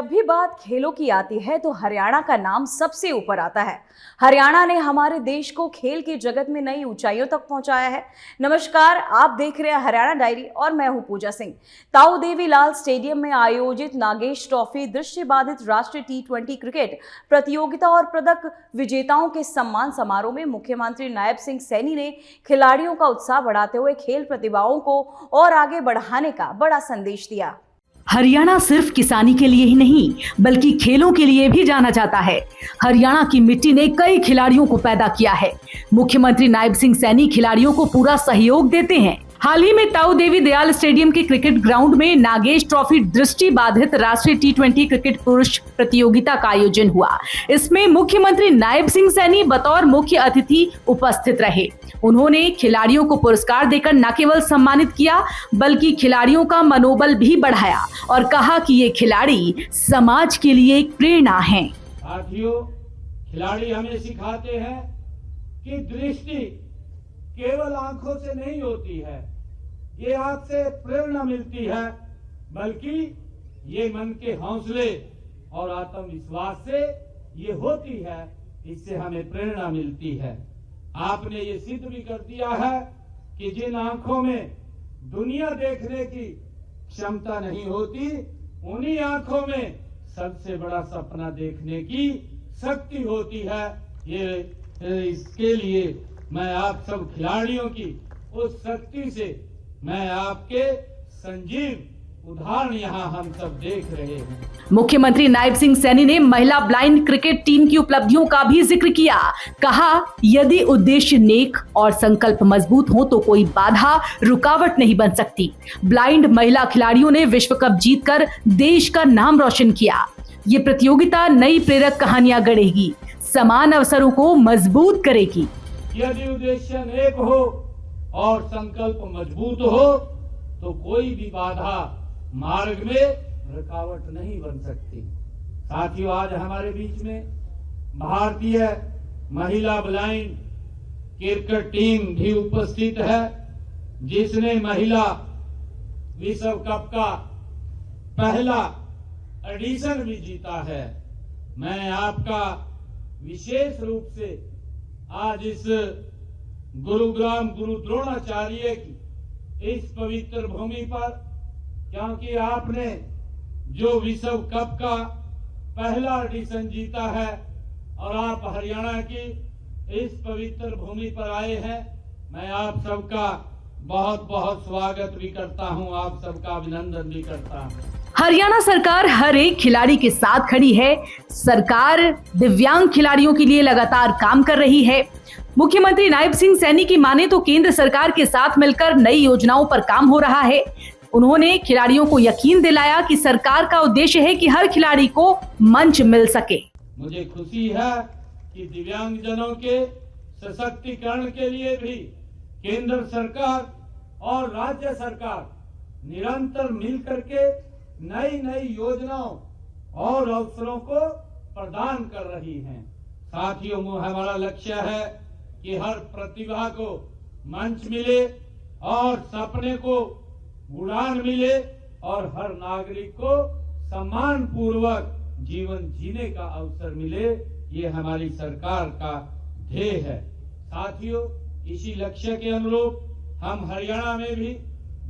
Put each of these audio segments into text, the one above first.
जब भी बात खेलों की आती है तो हरियाणा का नाम सबसे ऊपर आता है। हरियाणा ने हमारे देश को खेल की जगत में नई ऊंचाइयों तक पहुंचाया है। नमस्कार, आप देख रहे हैं हरियाणा डायरी और मैं हूं पूजा सिंह। ताऊ देवी लाल स्टेडियम में आयोजित नागेश ट्रॉफी दृष्टिबाधित राष्ट्रीय T20 क्रिकेट प्रतियोगिता और पदक विजेताओं के सम्मान समारोह में मुख्यमंत्री नायब सिंह सैनी ने खिलाड़ियों का उत्साह बढ़ाते हुए खेल प्रतिभाओं को और आगे बढ़ाने का बड़ा संदेश दिया। हरियाणा सिर्फ किसानी के लिए ही नहीं बल्कि खेलों के लिए भी जाना जाता है। हरियाणा की मिट्टी ने कई खिलाड़ियों को पैदा किया है। मुख्यमंत्री नायब सिंह सैनी खिलाड़ियों को पूरा सहयोग देते हैं। हाल ही में ताऊ देवी दयाल स्टेडियम के क्रिकेट ग्राउंड में नागेश ट्रॉफी दृष्टिबाधित राष्ट्रीय T20 क्रिकेट पुरुष प्रतियोगिता का आयोजन हुआ। इसमें मुख्यमंत्री नायब सिंह सैनी बतौर मुख्य अतिथि उपस्थित रहे। उन्होंने खिलाड़ियों को पुरस्कार देकर न केवल सम्मानित किया बल्कि खिलाड़ियों का मनोबल भी बढ़ाया और कहा कि ये खिलाड़ी समाज के लिए एक प्रेरणा हैं। साथियों, खिलाड़ी हमें सिखाते हैं कि दृष्टि केवल आंखों से नहीं होती है, ये आपसे प्रेरणा मिलती है, बल्कि ये मन के हौसले और आत्मविश्वास से ये होती है। इससे हमें प्रेरणा मिलती है। आपने ये सिद्ध भी कर दिया है कि जिन आंखों में दुनिया देखने की क्षमता नहीं होती, उन्हीं आंखों में सबसे बड़ा सपना देखने की शक्ति होती है। ये इसके लिए मैं आप सब खिलाड़ियों की उस शक्ति से मैं आपके संजीव उदाहरण यहाँ हम सब देख रहे हैं। मुख्यमंत्री नायब सिंह सैनी ने महिला ब्लाइंड क्रिकेट टीम की उपलब्धियों का भी जिक्र किया। कहा, यदि उद्देश्य नेक और संकल्प मजबूत हो तो कोई बाधा रुकावट नहीं बन सकती। ब्लाइंड महिला खिलाड़ियों ने विश्व कप जीतकर देश का नाम रोशन किया। ये प्रतियोगिता नई प्रेरक कहानियां गढ़ेगी, समान अवसरों को मजबूत करेगी। यदि उद्देश्य नेक हो और संकल्प मजबूत हो तो कोई भी बाधा मार्ग में रुकावट नहीं बन सकती। साथियों, आज हमारे बीच में भारतीय महिला ब्लाइंड क्रिकेट टीम भी उपस्थित है, जिसने महिला विश्व कप का पहला एडिशन भी जीता है। मैं आपका विशेष रूप से आज इस गुरुग्राम गुरु द्रोणाचार्य की इस पवित्र भूमि पर, क्योंकि आपने जो विश्व कप का पहला एडिशन जीता है और आप हरियाणा की इस पवित्र भूमि पर आए हैं, मैं आप सबका बहुत बहुत स्वागत भी करता हूं, आप सबका अभिनंदन भी करता हूं। हरियाणा सरकार हर एक खिलाड़ी के साथ खड़ी है। सरकार दिव्यांग खिलाड़ियों के लिए लगातार काम कर रही है। मुख्यमंत्री नायब सिंह सैनी की माने तो केंद्र सरकार के साथ मिलकर नई योजनाओं पर काम हो रहा है। उन्होंने खिलाड़ियों को यकीन दिलाया कि सरकार का उद्देश्य है कि हर खिलाड़ी को मंच मिल सके। मुझे खुशी है कि दिव्यांगजनों के सशक्तिकरण के लिए भी केंद्र सरकार और राज्य सरकार निरंतर मिलकर के नई नई योजनाओं और अवसरों को प्रदान कर रही हैं। साथियों, हमारा लक्ष्य है कि हर प्रतिभा को मंच मिले और सपने को उड़ान मिले और हर नागरिक को सम्मान पूर्वक जीवन जीने का अवसर मिले। ये हमारी सरकार का ध्येय है। साथियों, इसी लक्ष्य के अनुरूप हम हरियाणा में भी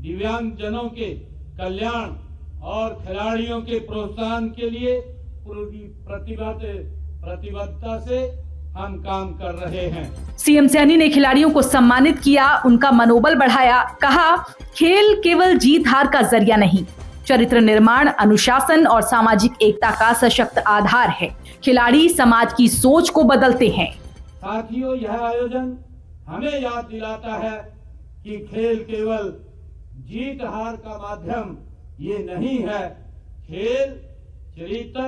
दिव्यांगजनों के कल्याण और खिलाड़ियों के प्रोत्साहन के लिए पूरी प्रतिबद्धता से हम काम कर रहे हैं। सीएम सैनी ने खिलाड़ियों को सम्मानित किया, उनका मनोबल बढ़ाया। कहा, खेल केवल जीत हार का जरिया नहीं, चरित्र निर्माण, अनुशासन और सामाजिक एकता का सशक्त आधार है। खिलाड़ी समाज की सोच को बदलते हैं। साथियों, यह आयोजन हमें याद दिलाता है कि खेल केवल जीत हार का माध्यम ये नहीं है। खेल चरित्र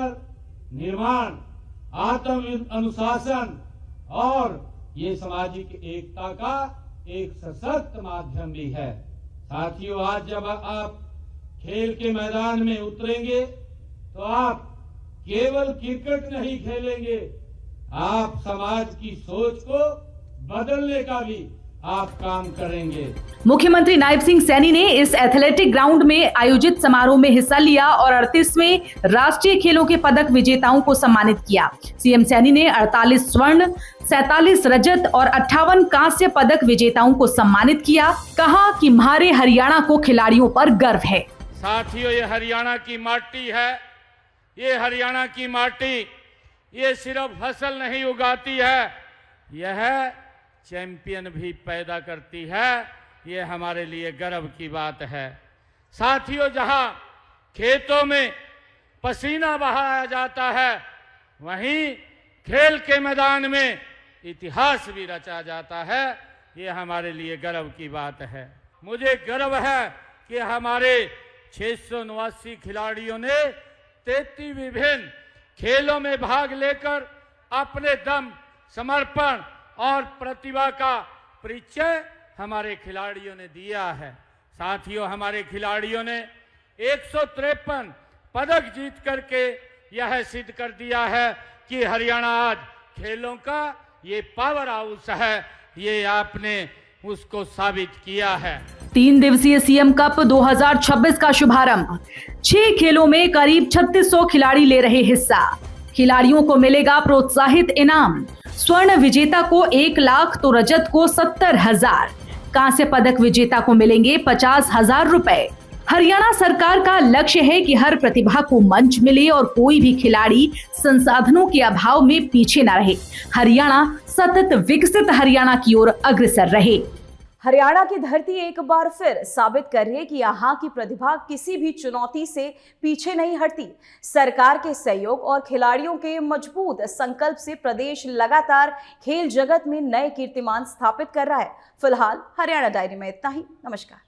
निर्माण, आत्म अनुशासन और ये सामाजिक एकता का एक सशक्त माध्यम भी है। साथियों, आज जब आप खेल के मैदान में उतरेंगे तो आप केवल क्रिकेट नहीं खेलेंगे, आप समाज की सोच को बदलने का भी आप काम करेंगे। मुख्यमंत्री नायब सिंह सैनी ने इस एथलेटिक ग्राउंड में आयोजित समारोह में हिस्सा लिया और 38वें राष्ट्रीय खेलों के पदक विजेताओं को सम्मानित किया। सीएम सैनी ने 48 स्वर्ण, 47 रजत और 58 कांस्य पदक विजेताओं को सम्मानित किया। कहा कि हमारे हरियाणा को खिलाड़ियों पर गर्व है। साथियों, ये हरियाणा की माटी है। ये हरियाणा की माटी ये सिर्फ फसल नहीं उगाती है, यह चैंपियन भी पैदा करती है। ये हमारे लिए गर्व की बात है। साथियों, जहां खेतों में पसीना बहाया जाता है, वहीं खेल के मैदान में इतिहास भी रचा जाता है। ये हमारे लिए गर्व की बात है। मुझे गर्व है कि हमारे 689 खिलाड़ियों ने 33 विभिन्न खेलों में भाग लेकर अपने दम, समर्पण और प्रतिभा का परिचय हमारे खिलाड़ियों ने दिया है। साथियों, हमारे खिलाड़ियों ने 153 पदक जीत करके यह सिद्ध कर दिया है कि हरियाणा आज खेलों का ये पावर हाउस है। ये आपने उसको साबित किया है। 3 दिवसीय सीएम कप 2026 का शुभारंभ। 6 खेलों में करीब 3600 खिलाड़ी ले रहे हिस्सा। खिलाड़ियों को मिलेगा प्रोत्साहित इनाम। स्वर्ण विजेता को 1 लाख तो रजत को 70,000। कांस्य पदक विजेता को मिलेंगे 50,000 रुपए। हरियाणा सरकार का लक्ष्य है कि हर प्रतिभा को मंच मिले और कोई भी खिलाड़ी संसाधनों के अभाव में पीछे न रहे। हरियाणा सतत विकसित हरियाणा की ओर अग्रसर रहे। हरियाणा की धरती एक बार फिर साबित कर रही है कि यहाँ की प्रतिभा किसी भी चुनौती से पीछे नहीं हटती। सरकार के सहयोग और खिलाड़ियों के मजबूत संकल्प से प्रदेश लगातार खेल जगत में नए कीर्तिमान स्थापित कर रहा है। फिलहाल हरियाणा डायरी में इतना ही। नमस्कार।